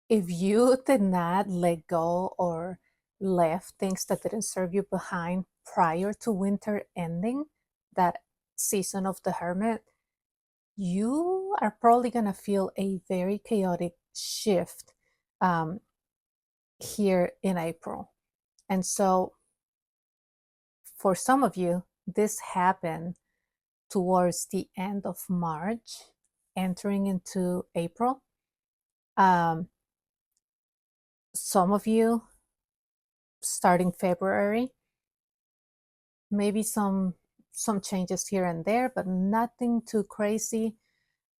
if you did not let go or left things that didn't serve you behind prior to winter ending, that season of the hermit, you are probably going to feel a very chaotic shift um, here in April. And so, for some of you, this happened towards the end of March, entering into April. Um, some of you starting February, maybe some changes here and there, but nothing too crazy.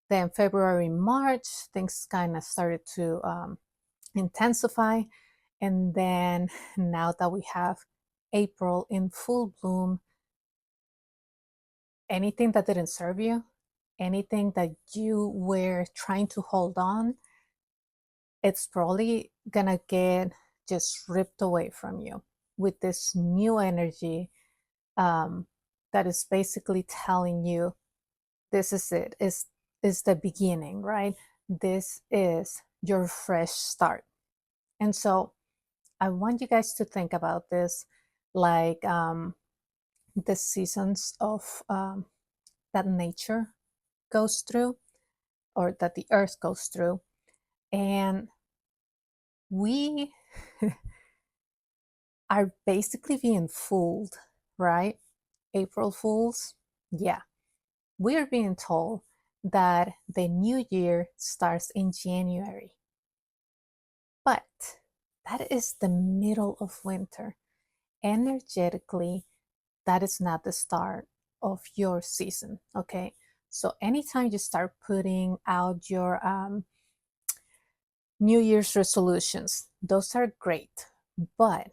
Then February, March, things kind of started to intensify. And then now that we have April in full bloom, anything that didn't serve you, anything that you were trying to hold on, it's probably gonna get just ripped away from you with this new energy um, that is basically telling you this is it, is the beginning, right? This is your fresh start. And so I want you guys to think about this like the seasons of that nature goes through, or that the earth goes through. And we are basically being fooled, right? April Fools. Yeah, we are being told that the new year starts in January. But that is the middle of winter. Energetically, that is not the start of your season, okay? So anytime you start putting out your New Year's resolutions, those are great. But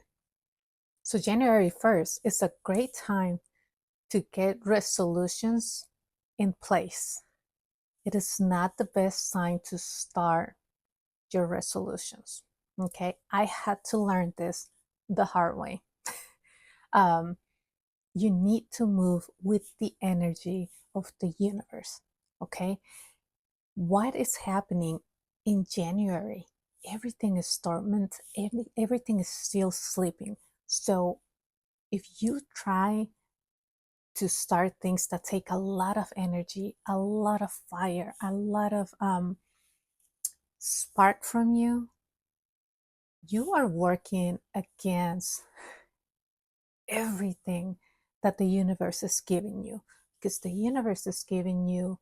so January 1st is a great time to get resolutions in place. It is not the best time to start your resolutions. Okay, I had to learn this the hard way. um, you need to move with the energy of the universe. Okay, what is happening in January? Everything is dormant, everything is still sleeping. So if you try to start things that take a lot of energy, a lot of fire, a lot of spark from you, you are working against everything that the universe is giving you, because the universe is giving you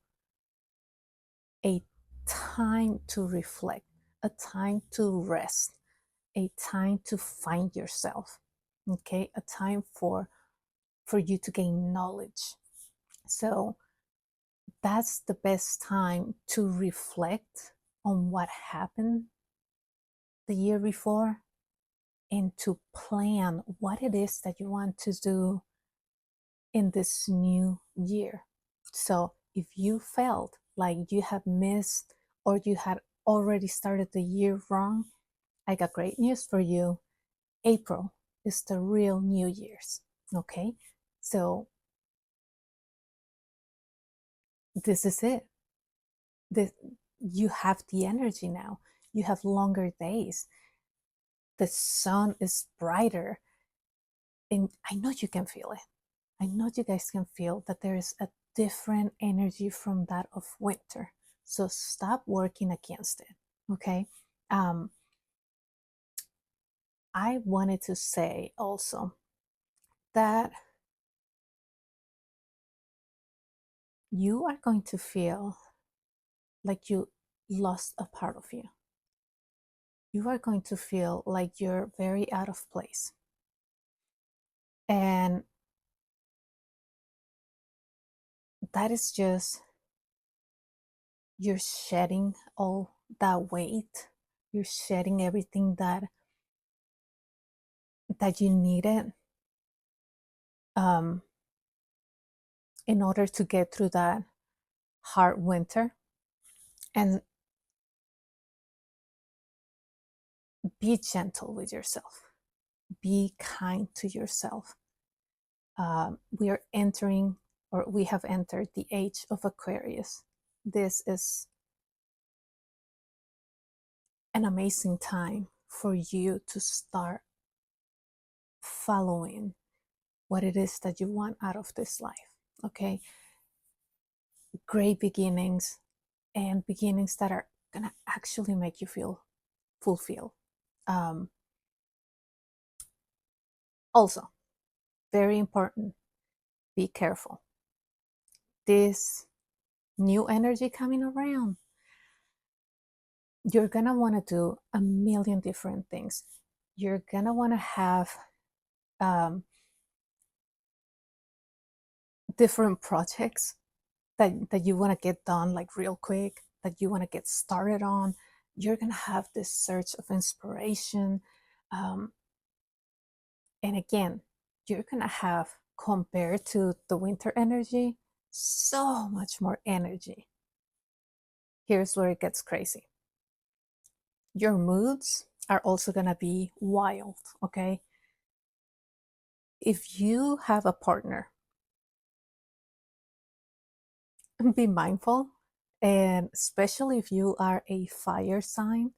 a time to reflect, a time to rest, a time to find yourself, okay, a time for you to gain knowledge. So that's the best time to reflect on what happened the year before and to plan what it is that you want to do in this new year. So if you felt like you have missed or you had already started the year wrong, I got great news for you. April is the real New Year's. Okay, so this is it. This, you have the energy now. You have longer days. The sun is brighter. And I know you can feel it. I know you guys can feel that there is a different energy from that of winter. So stop working against it. Okay. Um, I wanted to say also that you are going to feel like you lost a part of you. You are going to feel like you're very out of place. And that is just, you're shedding all that weight. You're shedding everything that you needed um, in order to get through that hard winter. And be gentle with yourself. Be kind to yourself. We are entering, or we have entered, the age of Aquarius. This is an amazing time for you to start following what it is that you want out of this life. Okay, great beginnings, and beginnings that are gonna actually make you feel fulfilled. um, Also, very important, be careful. This new energy coming around, you're gonna want to do a million different things. You're gonna want to have different projects that you want to get done like real quick, that you want to get started on. You're gonna have this surge of inspiration, um, and again, you're gonna have, compared to the winter energy, so much more energy. Here's where it gets crazy. Your moods are also gonna be wild, okay? If you have a partner, be mindful, and especially if you are a fire sign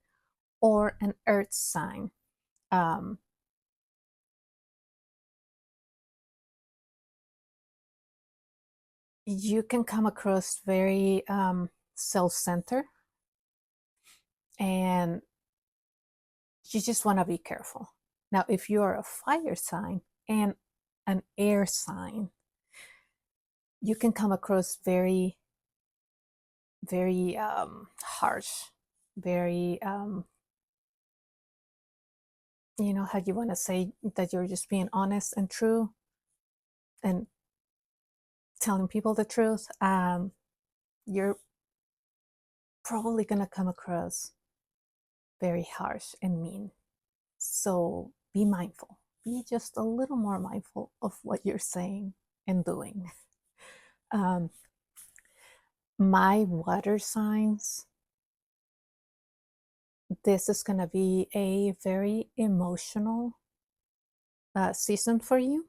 or an earth sign. Um, you can come across very self-centered, and you just want to be careful. Now, if you are a fire sign and an air sign, you can come across very harsh, very how you want to say that you're just being honest and true and telling people the truth. You're probably going to come across very harsh and mean. So be mindful. Be just a little more mindful of what you're saying and doing. Um, my water signs, this is going to be a very emotional season for you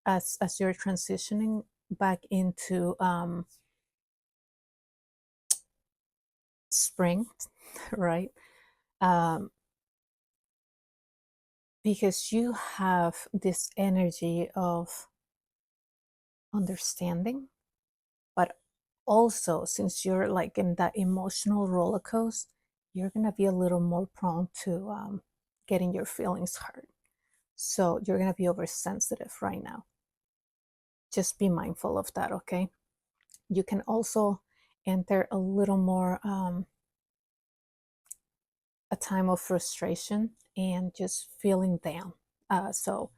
as you're transitioning back into spring, right? Um, because you have this energy of understanding, but also since you're like in that emotional roller coaster, you're gonna be a little more prone to getting your feelings hurt. So you're gonna be oversensitive right now. Just be mindful of that, okay? You can also enter a little more a time of frustration and just feeling down. So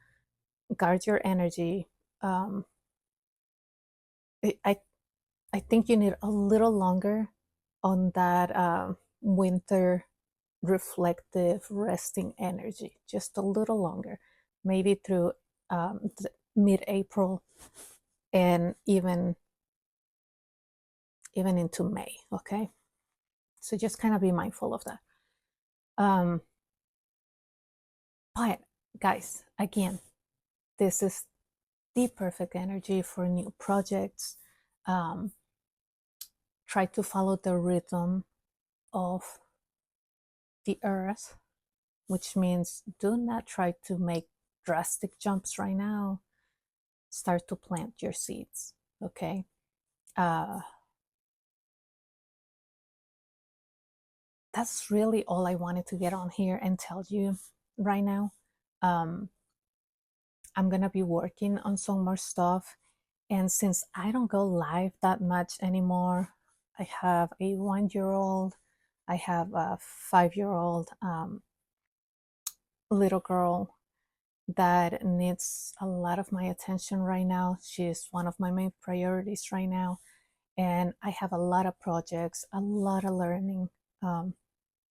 guard your energy. Um, I I think you need a little longer on that winter reflective resting energy, just a little longer, maybe through mid-April and even into May. Okay, so just kind of be mindful of that. Um, but guys, again, this is the perfect energy for new projects. Um, Try to follow the rhythm of the earth, which means do not try to make drastic jumps right now. Start to plant your seeds, okay? That's really all I wanted to get on here and tell you right now. Um, I'm gonna be working on some more stuff. And since I don't go live that much anymore, I have a 1 year old, I have a 5 year old little girl that needs a lot of my attention right now. She's one of my main priorities right now. And I have a lot of projects, a lot of learning.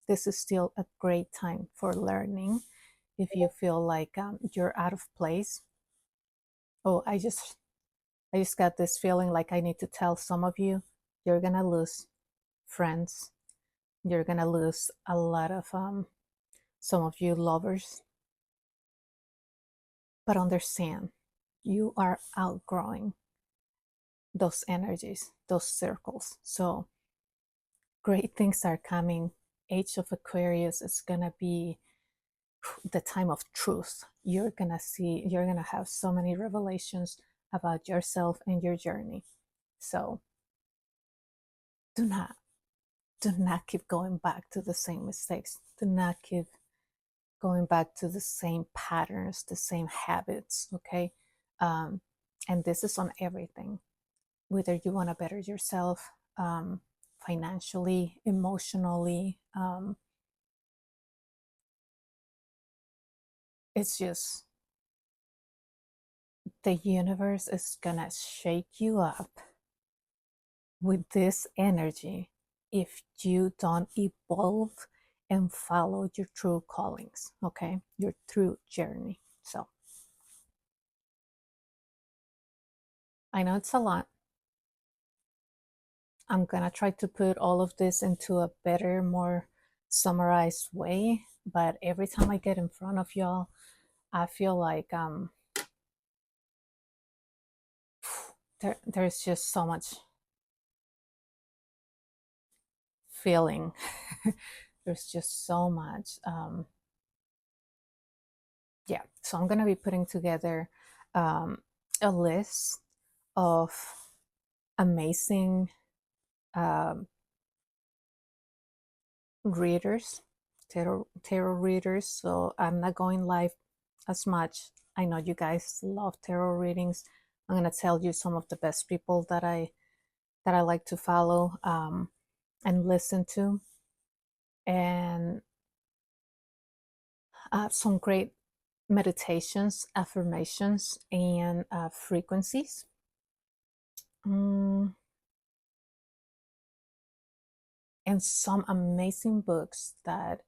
This is still a great time for learning. If you feel like you're out of place, oh, I just got this feeling like I need to tell some of you, you're gonna lose friends. You're gonna lose a lot of some of you lovers. But understand, you are outgrowing those energies, those circles. So great things are coming, Age of Aquarius is gonna be the time of truth. You're gonna have so many revelations about yourself and your journey. So do not keep going back to the same mistakes. Do not keep going back to the same patterns, the same habits. Okay. And this is on everything, whether you want to better yourself, financially, emotionally. It's just the universe is gonna shake you up with this energy if you don't evolve and follow your true callings, okay? Your true journey. So I know it's a lot. I'm gonna try to put all of this into a better, more summarized way, but every time I get in front of y'all, I feel like there's just so much feeling. There's just so much. Yeah, so I'm gonna be putting together a list of amazing um, readers, tarot readers. So I'm not going live as much. I know you guys love tarot readings. I'm gonna tell you some of the best people that I like to follow and listen to, and some great meditations, affirmations, and frequencies. And some amazing books that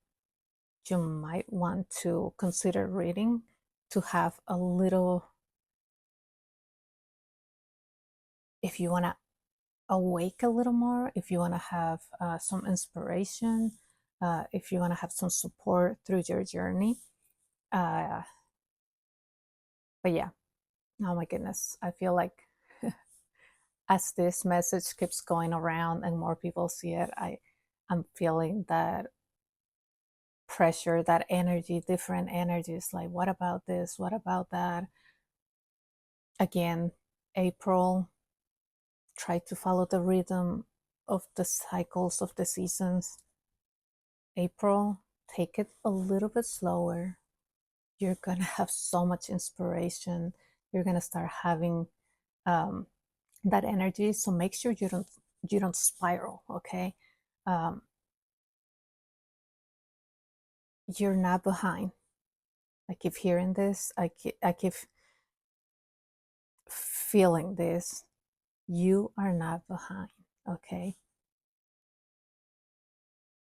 you might want to consider reading to have a little, if you want to awake a little more, if you want to have some inspiration, if you want to have some support through your journey. But yeah, oh my goodness, I feel like as this message keeps going around and more people see it, I'm feeling that pressure, that energy, different energies. Like, what about this? What about that? Again, April, try to follow the rhythm of the cycles of the seasons. April, take it a little bit slower. You're gonna have so much inspiration. You're gonna start having that energy. So make sure you don't spiral. Okay, um, you're not behind. I keep hearing this. I keep feeling this. You are not behind. Okay,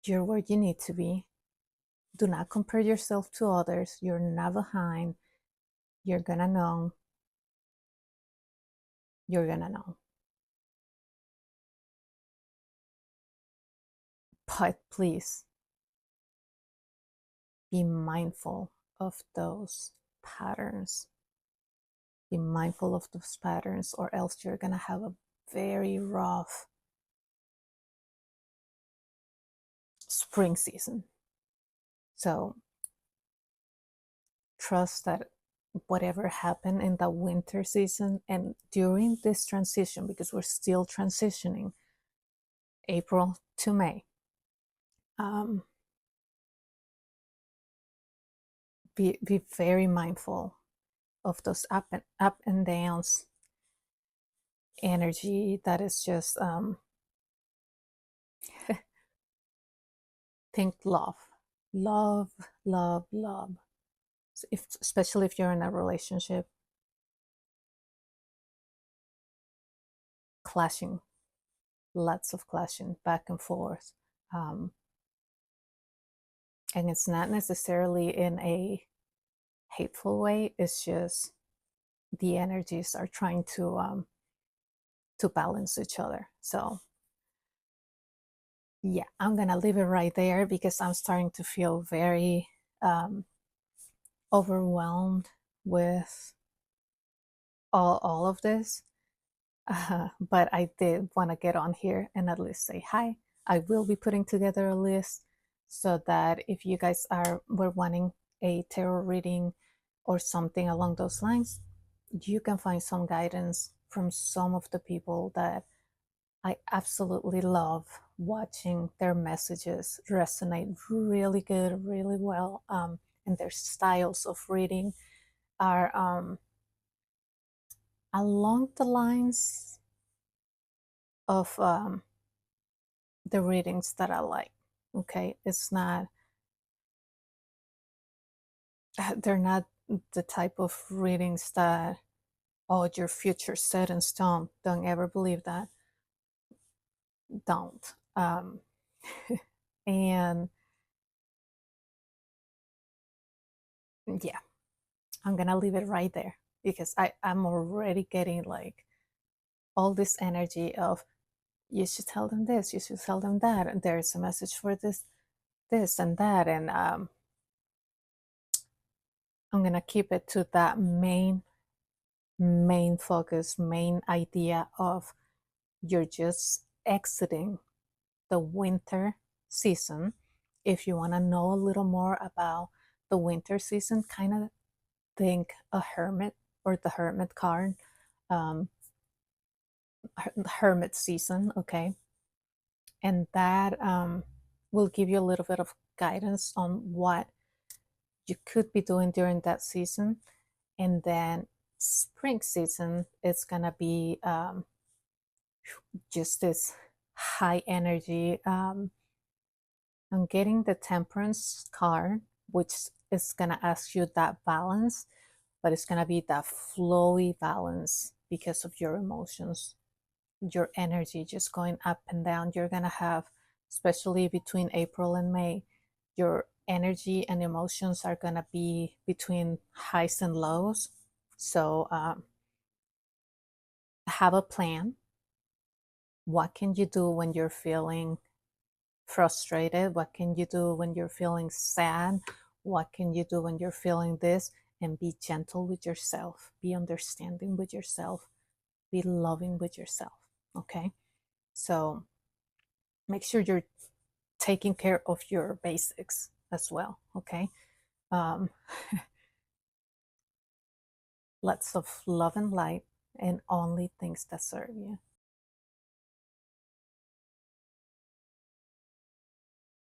you're where you need to be. Do not compare yourself to others. You're not behind. You're gonna know. You're gonna know. But please be mindful of those patterns. Be mindful of those patterns, or else you're gonna have a very rough spring season. So trust that whatever happened in the winter season and during this transition, because we're still transitioning April to May, be very mindful of those up and downs energy that is just think love, love. If, especially if you're in a relationship, clashing, lots of clashing back and forth, and it's not necessarily in a hateful way. It's just the energies are trying to balance each other. So yeah, I'm gonna leave it right there because I'm starting to feel very overwhelmed with all of this. But I did want to get on here and at least say hi. I will be putting together a list so that if you guys were wanting a tarot reading or something along those lines, you can find some guidance from some of the people that I absolutely love watching their messages resonate really good, really well, and their styles of reading are along the lines of the readings that I like. Okay, it's not, they're not the type of readings that, oh, your future set in stone. Don't ever believe that. Don't. And yeah, I'm gonna leave it right there because I'm already getting like all this energy of, you should tell them this, you should tell them that, and there's a message for this and that, and I'm gonna keep it to that main focus, main idea of, you're just exiting the winter season. If you want to know a little more about the winter season, kind of think a hermit or the hermit card, um, hermit season, okay? And that will give you a little bit of guidance on what you could be doing during that season. And then spring season, it's gonna be just this high energy. I'm getting the temperance card, which is gonna ask you that balance, but it's gonna be that flowy balance because of your emotions, your energy just going up and down. You're gonna have, especially between April and May, your energy and emotions are gonna be between highs and lows. So have a plan. What can you do when you're feeling frustrated? What can you do when you're feeling sad? What can you do when you're feeling this? And be gentle with yourself, be understanding with yourself, be loving with yourself. Okay, so make sure you're taking care of your basics as well. Okay, um, lots of love and light, and only things that serve you.